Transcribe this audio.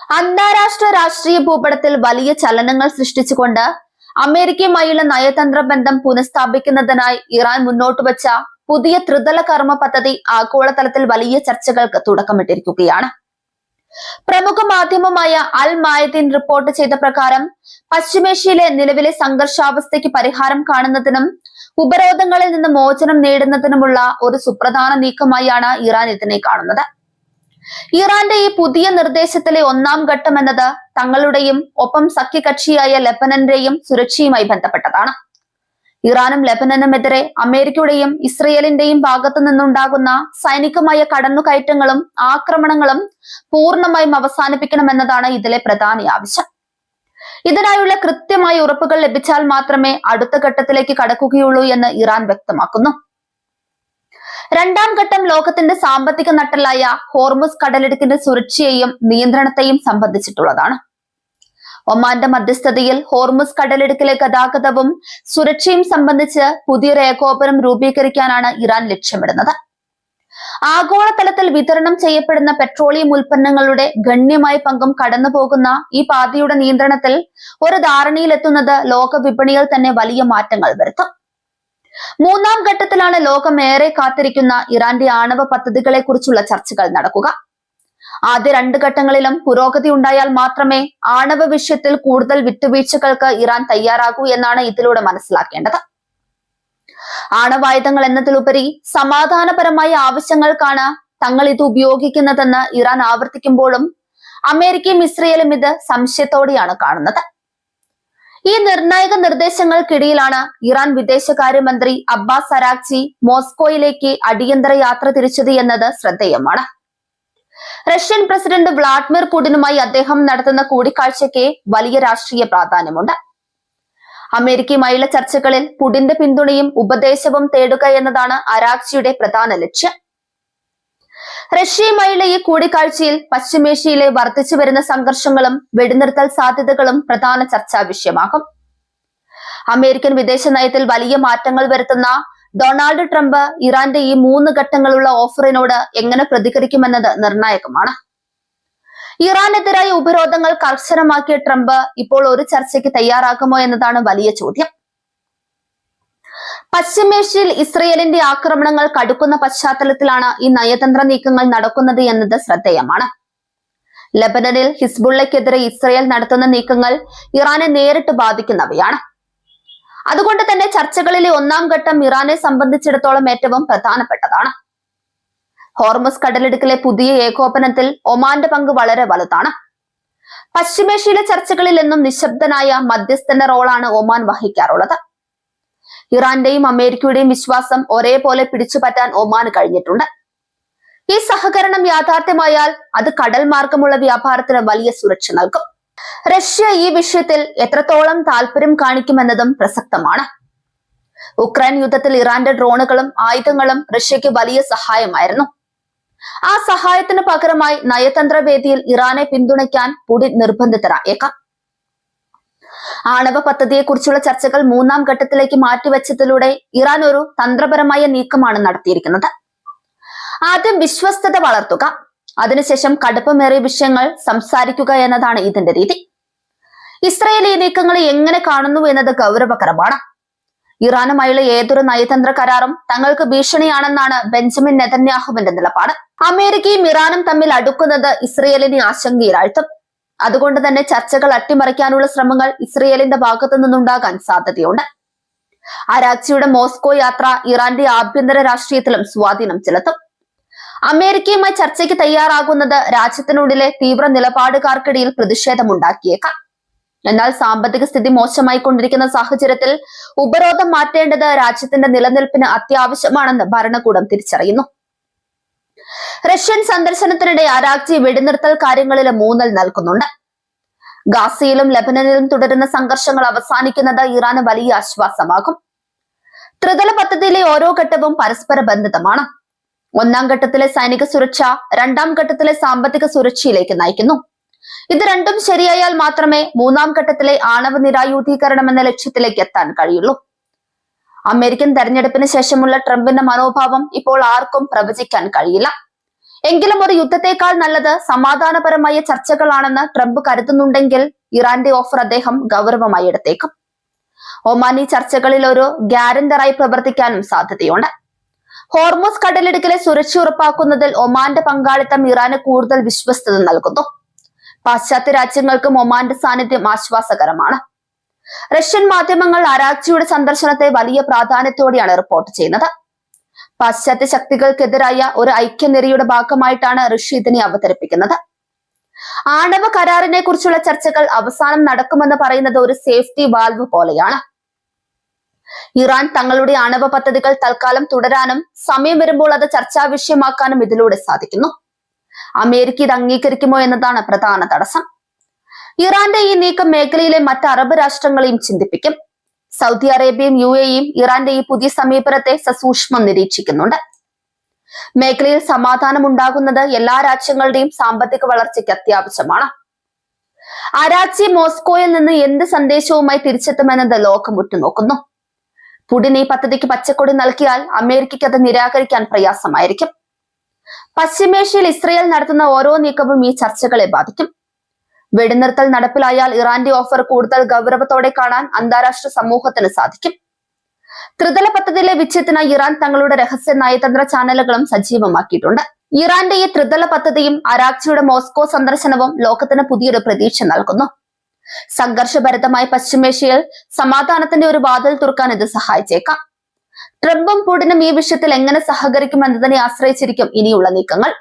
അന്താരാഷ്ട്ര രാഷ്ട്രീയ ഭൂപടത്തിൽ വലിയ ചലനങ്ങൾ സൃഷ്ടിച്ചുകൊണ്ട് അമേരിക്കയുമായുള്ള നയതന്ത്ര ബന്ധം പുനഃസ്ഥാപിക്കുന്നതിനായി ഇറാൻ മുന്നോട്ട് വെച്ച പുതിയ ത്രിതല കർമ്മ പദ്ധതി ആഗോളതലത്തിൽ വലിയ ചർച്ചകൾക്ക് തുടക്കമിട്ടിരിക്കുകയാണ്. പ്രമുഖ മാധ്യമമായ അൽ മായദീൻ റിപ്പോർട്ട് ചെയ്ത പ്രകാരം പശ്ചിമേഷ്യയിലെ നിലവിലെ സംഘർഷാവസ്ഥയ്ക്ക് പരിഹാരം കാണുന്നതിനും ഉപരോധങ്ങളിൽ നിന്ന് മോചനം നേടുന്നതിനുമുള്ള ഒരു സുപ്രധാന നീക്കമായാണ് ഇറാൻ ഇതിനെ കാണുന്നത്. ഇറാന്റെ ഈ പുതിയ നിർദ്ദേശത്തിലെ ഒന്നാം ഘട്ടം എന്നത് തങ്ങളുടെയും ഒപ്പം സഖ്യകക്ഷിയായ ലെബനന്റെയും സുരക്ഷയുമായി ബന്ധപ്പെട്ടതാണ്. ഇറാനും ലെബനനുമെതിരെ അമേരിക്കയുടെയും ഇസ്രയേലിന്റെയും ഭാഗത്തു നിന്നുണ്ടാകുന്ന സൈനികമായ കടന്നുകയറ്റങ്ങളും ആക്രമണങ്ങളും പൂർണ്ണമായും അവസാനിപ്പിക്കണമെന്നതാണ് ഇതിലെ പ്രധാന ആവശ്യം. ഇതിനായുള്ള കൃത്യമായ ഉറപ്പുകൾ ലഭിച്ചാൽ മാത്രമേ അടുത്ത ഘട്ടത്തിലേക്ക് കടക്കുകയുള്ളൂ എന്ന് ഇറാൻ വ്യക്തമാക്കുന്നു. രണ്ടാം ഘട്ടം ലോകത്തിന്റെ സാമ്പത്തിക നട്ടെല്ലായ ഹോർമുസ് കടലിടുക്കിന്റെ സുരക്ഷയെയും നിയന്ത്രണത്തെയും സംബന്ധിച്ചിട്ടുള്ളതാണ്. ഒമാന്റെ മധ്യസ്ഥതയിൽ ഹോർമുസ് കടലിടുക്കിലെ ഗതാഗതവും സുരക്ഷയും സംബന്ധിച്ച് പുതിയൊരു ഏകോപനം രൂപീകരിക്കാനാണ് ഇറാൻ ലക്ഷ്യമിടുന്നത്. ആഗോളതലത്തിൽ വിതരണം ചെയ്യപ്പെടുന്ന പെട്രോളിയം ഉൽപ്പന്നങ്ങളുടെ ഗണ്യമായ പങ്കും കടന്നുപോകുന്ന ഈ പാതയുടെ നിയന്ത്രണത്തിൽ ഒരു ധാരണയിലെത്തുന്നത് ലോക വിപണിയിൽ തന്നെ വലിയ മാറ്റങ്ങൾ വരുത്തും. മൂന്നാം ഘട്ടത്തിലാണ് ലോകം ഏറെ കാത്തിരിക്കുന്ന ഇറാന്റെ ആണവ പദ്ധതികളെ കുറിച്ചുള്ള ചർച്ചകൾ നടക്കുക. ആദ്യ രണ്ട് ഘട്ടങ്ങളിലും പുരോഗതി ഉണ്ടായാൽ മാത്രമേ ആണവ വിഷയത്തിൽ കൂടുതൽ വിട്ടുവീഴ്ചകൾക്ക് ഇറാൻ തയ്യാറാകൂ എന്നാണ് ഇതിലൂടെ മനസ്സിലാക്കേണ്ടത്. ആണവായുധങ്ങൾ എന്നതിലുപരി സമാധാനപരമായ ആവശ്യങ്ങൾക്കാണ് തങ്ങൾ ഇത് ഉപയോഗിക്കുന്നതെന്ന് ഇറാൻ ആവർത്തിക്കുമ്പോഴും അമേരിക്കയും ഇസ്രയേലും ഇത് സംശയത്തോടെയാണ് കാണുന്നത്. ഈ നിർണായക നിർദ്ദേശങ്ങൾക്കിടയിലാണ് ഇറാൻ വിദേശകാര്യമന്ത്രി അബ്ബാസ് അരാഗ്ചി മോസ്കോയിലേക്ക് അടിയന്തര യാത്ര തിരിച്ചത് എന്നത് ശ്രദ്ധേയമാണ്. റഷ്യൻ പ്രസിഡന്റ് വ്ളാഡിമിർ പുടിനുമായി അദ്ദേഹം നടത്തുന്ന കൂടിക്കാഴ്ചയ്ക്ക് വലിയ രാഷ്ട്രീയ പ്രാധാന്യമുണ്ട്. അമേരിക്കയുമായുള്ള ചർച്ചകളിൽ പുടിന്റെ പിന്തുണയും ഉപദേശവും തേടുക എന്നതാണ് അരാഗ്ചിയുടെ പ്രധാന ലക്ഷ്യം. റഷ്യയുമായുള്ള ഈ കൂടിക്കാഴ്ചയിൽ പശ്ചിമേഷ്യയിലെ വർദ്ധിച്ചു വരുന്ന സംഘർഷങ്ങളും വെടിനിർത്തൽ സാധ്യതകളും പ്രധാന ചർച്ചാ വിഷയമാകും. അമേരിക്കൻ വിദേശ നയത്തിൽ വലിയ മാറ്റങ്ങൾ വരുത്തുന്ന ഡൊണാൾഡ് ട്രംപ് ഇറാന്റെ ഈ 3 ഘട്ടങ്ങളുള്ള ഓഫറിനോട് എങ്ങനെ പ്രതികരിക്കുമെന്നത് നിർണായകമാണ്. ഇറാനെതിരായ ഉപരോധങ്ങൾ കർശനമാക്കിയ ട്രംപ് ഇപ്പോൾ ഒരു ചർച്ചയ്ക്ക് തയ്യാറാകുമോ എന്നതാണ് വലിയ ചോദ്യം. പശ്ചിമേഷ്യയിൽ ഇസ്രയേലിന്റെ ആക്രമണങ്ങൾ കടുക്കുന്ന പശ്ചാത്തലത്തിലാണ് ഈ നയതന്ത്ര നീക്കങ്ങൾ നടക്കുന്നത് എന്നത് ശ്രദ്ധേയമാണ്. ലെബനനിൽ ഹിസ്ബുള്ളയ്ക്കെതിരെ ഇസ്രയേൽ നടത്തുന്ന നീക്കങ്ങൾ ഇറാനെ നേരിട്ട് ബാധിക്കുന്നവയാണ്. അതുകൊണ്ട് തന്നെ ചർച്ചകളിലെ ഒന്നാം ഘട്ടം ഇറാനെ സംബന്ധിച്ചിടത്തോളം ഏറ്റവും പ്രധാനപ്പെട്ടതാണ്. ഹോർമുസ് കടലിടുക്കിലെ പുതിയ ഏകോപനത്തിൽ ഒമാന്റെ പങ്ക് വളരെ വലുതാണ്. പശ്ചിമേഷ്യയിലെ ചർച്ചകളിൽ എന്നും നിശബ്ദനായ മധ്യസ്ഥന്റെ റോളാണ് ഒമാൻ വഹിക്കാറുള്ളത്. ഇറാന്റെയും അമേരിക്കയുടെയും വിശ്വാസം ഒരേപോലെ പിടിച്ചുപറ്റാൻ ഒമാന് കഴിഞ്ഞിട്ടുണ്ട്. ഈ സഹകരണം യാഥാർത്ഥ്യമായാൽ അത് കടൽ മാർഗമുള്ള വ്യാപാരത്തിന് വലിയ സുരക്ഷ നൽകും. റഷ്യ ഈ വിഷയത്തിൽ എത്രത്തോളം താല്പര്യം കാണിക്കുമെന്നതും പ്രസക്തമാണ്. ഉക്രൈൻ യുദ്ധത്തിൽ ഇറാന്റെ ഡ്രോണുകളും ആയുധങ്ങളും റഷ്യക്ക് വലിയ സഹായമായിരുന്നു. ആ സഹായത്തിന് പകരമായി നയതന്ത്ര വേദിയിൽ ഇറാനെ പിന്തുണയ്ക്കാൻ പുടിൻ നിർബന്ധിതരായേക്കാം. ആണവ പദ്ധതിയെക്കുറിച്ചുള്ള ചർച്ചകൾ മൂന്നാം ഘട്ടത്തിലേക്ക് മാറ്റിവെച്ചതിലൂടെ ഇറാൻ ഒരു തന്ത്രപരമായ നീക്കമാണ് നടത്തിയിരിക്കുന്നത്. ആദ്യം വിശ്വസ്തത വളർത്തുക, അതിനുശേഷം കടുപ്പമേറിയ വിഷയങ്ങൾ സംസാരിക്കുക എന്നതാണ് ഇതിന്റെ രീതി. ഇസ്രായേൽ ഈ നീക്കങ്ങളെ എങ്ങനെ കാണുന്നു എന്നത് ഗൗരവകരമാണ്. ഇറാനുമായുള്ള ഏതൊരു നയതന്ത്ര കരാറും തങ്ങൾക്ക് ഭീഷണിയാണെന്നാണ് ബെഞ്ചമിൻ നെതന്യാഹുവിന്റെ നിലപാട്. അമേരിക്കയും ഇറാനും തമ്മിൽ അടുക്കുന്നത് ഇസ്രയേലിനെ ആശങ്കയിലാഴ്ത്തും. അതുകൊണ്ട് തന്നെ ചർച്ചകൾ അട്ടിമറിക്കാനുള്ള ശ്രമങ്ങൾ ഇസ്രയേലിന്റെ ഭാഗത്തു നിന്നുണ്ടാകാൻ സാധ്യതയുണ്ട്. അരാഗ്ചിയുടെ മോസ്കോ യാത്ര ഇറാന്റെ ആഭ്യന്തര രാഷ്ട്രീയത്തിലും സ്വാധീനം ചെലുത്തും. അമേരിക്കയുമായി ചർച്ചയ്ക്ക് തയ്യാറാകുന്നത് രാജ്യത്തിനുള്ളിലെ തീവ്ര നിലപാടുകാർക്കിടയിൽ പ്രതിഷേധമുണ്ടാക്കിയേക്കാം. എന്നാൽ സാമ്പത്തിക സ്ഥിതി മോശമായിക്കൊണ്ടിരിക്കുന്ന സാഹചര്യത്തിൽ ഉപരോധം മാറ്റേണ്ടത് രാജ്യത്തിന്റെ നിലനിൽപ്പിന് അത്യാവശ്യമാണെന്ന് ഭരണകൂടം തിരിച്ചറിയുന്നു. റഷ്യൻ സന്ദർശനത്തിനിടെ അരാഗ്ചി വെടിനിർത്തൽ കാര്യങ്ങളിൽ ഊന്നൽ നൽകുന്നുണ്ട്. ഗാസയിലും ലെബനനിലും തുടരുന്ന സംഘർഷങ്ങൾ അവസാനിക്കുന്നത് ഇറാന് വലിയ ആശ്വാസമാകും. ത്രിതല പദ്ധതിയിലെ ഓരോ ഘട്ടവും പരസ്പര ബന്ധിതമാണ്. ഒന്നാം ഘട്ടത്തിലെ സൈനിക സുരക്ഷ രണ്ടാം ഘട്ടത്തിലെ സാമ്പത്തിക സുരക്ഷയിലേക്ക് നയിക്കുന്നു. ഇത് രണ്ടും ശരിയായാൽ മാത്രമേ മൂന്നാം ഘട്ടത്തിലെ ആണവ നിരായുധീകരണം എന്ന ലക്ഷ്യത്തിലേക്ക് എത്താൻ കഴിയുള്ളൂ. അമേരിക്കൻ തെരഞ്ഞെടുപ്പിന് ശേഷമുള്ള ട്രംപിന്റെ മനോഭാവം ഇപ്പോൾ ആർക്കും പ്രവചിക്കാൻ കഴിയില്ല. എങ്കിലും ഒരു യുദ്ധത്തെക്കാൾ നല്ലത് സമാധാനപരമായ ചർച്ചകളാണെന്ന് ട്രംപ് കരുതുന്നുണ്ടെങ്കിൽ ഇറാന്റെ ഓഫർ അദ്ദേഹം ഗൗരവമായി എടുത്തേക്കും. ഒമാൻ ഈ ചർച്ചകളിൽ ഒരു ഗ്യാരണ്ടറായി പ്രവർത്തിക്കാനും സാധ്യതയുണ്ട്. ഹോർമുസ് കടലിടുക്കിലെ സുരക്ഷ ഉറപ്പാക്കുന്നതിൽ ഒമാന്റെ പങ്കാളിത്തം ഇറാന് കൂടുതൽ വിശ്വസ്തത നൽകുന്നു. പാശ്ചാത്യ രാജ്യങ്ങൾക്കും ഒമാന്റെ സാന്നിധ്യം ആശ്വാസകരമാണ്. റഷ്യൻ മാധ്യമങ്ങൾ അരാക്ചിയുടെ സന്ദർശനത്തെ വലിയ പ്രാധാന്യത്തോടെയാണ് റിപ്പോർട്ട് ചെയ്യുന്നത്. പാശ്ചാത്യ ശക്തികൾക്കെതിരായ ഒരു ഐക്യനിരയുടെ ഭാഗമായിട്ടാണ് റഷ്യ ഇതിനെ അവതരിപ്പിക്കുന്നത്. ആണവ കരാറിനെ കുറിച്ചുള്ള ചർച്ചകൾ അവസാനം നടക്കുമെന്ന് പറയുന്നത് ഒരു സേഫ്റ്റി വാൽവ് പോലെയാണ്. ഇറാൻ തങ്ങളുടെ ആണവ പദ്ധതികൾ തൽക്കാലം തുടരാനും സമയം വരുമ്പോൾ അത് ചർച്ചാ വിഷയമാക്കാനും ഇതിലൂടെ സാധിക്കുന്നു. അമേരിക്ക ഇത് അംഗീകരിക്കുമോ എന്നതാണ് പ്രധാന തടസ്സം. ഇറാന്റെ ഈ നീക്കം മേഖലയിലെ മറ്റ് അറബ് രാഷ്ട്രങ്ങളെയും ചിന്തിപ്പിക്കും. സൗദി അറേബ്യയും UAEയും ഇറാന്റെ ഈ പുതിയ സമീപനത്തെ സസൂക്ഷ്മം നിരീക്ഷിക്കുന്നുണ്ട്. മേഖലയിൽ സമാധാനം ഉണ്ടാകുന്നത് എല്ലാ രാജ്യങ്ങളുടെയും സാമ്പത്തിക വളർച്ചയ്ക്ക് അത്യാവശ്യമാണ്. അരാച്ചി മോസ്കോയിൽ നിന്ന് എന്ത് സന്ദേശവുമായി തിരിച്ചെത്തുമെന്നത് ലോകം ഉറ്റുനോക്കുന്നു. പുടിൻ ഈ പദ്ധതിക്ക് പച്ചക്കൊടി നൽകിയാൽ അമേരിക്കയ്ക്ക് അത് നിരാകരിക്കാൻ പ്രയാസമായിരിക്കും. പശ്ചിമേഷ്യയിൽ ഇസ്രയേൽ നടത്തുന്ന ഓരോ നീക്കവും ഈ ചർച്ചകളെ ബാധിക്കും. വെടിനിർത്തൽ നടപ്പിലായാൽ ഇറാന്റെ ഓഫർ കൂടുതൽ ഗൗരവത്തോടെ കാണാൻ അന്താരാഷ്ട്ര സമൂഹത്തിന് സാധിക്കും. ത്രിതല പദ്ധതിയിലെ വിജയത്തിനായി ഇറാൻ തങ്ങളുടെ രഹസ്യ നയതന്ത്ര ചാനലുകളും സജീവമാക്കിയിട്ടുണ്ട്. ഇറാന്റെ ഈ ത്രിതല പദ്ധതിയും അരാക്ചിയുടെ മോസ്കോ സന്ദർശനവും ലോകത്തിന് പുതിയൊരു പ്രതീക്ഷ നൽകുന്നു. സംഘർഷഭരിതമായ പശ്ചിമേഷ്യയിൽ സമാധാനത്തിന്റെ ഒരു വാതിൽ തുറക്കാൻ ഇത് സഹായിച്ചേക്കാം. ട്രംപും പുടിനും ഈ വിഷയത്തിൽ എങ്ങനെ സഹകരിക്കുമെന്നതിനെ ആശ്രയിച്ചിരിക്കും ഇനിയുള്ള നീക്കങ്ങൾ.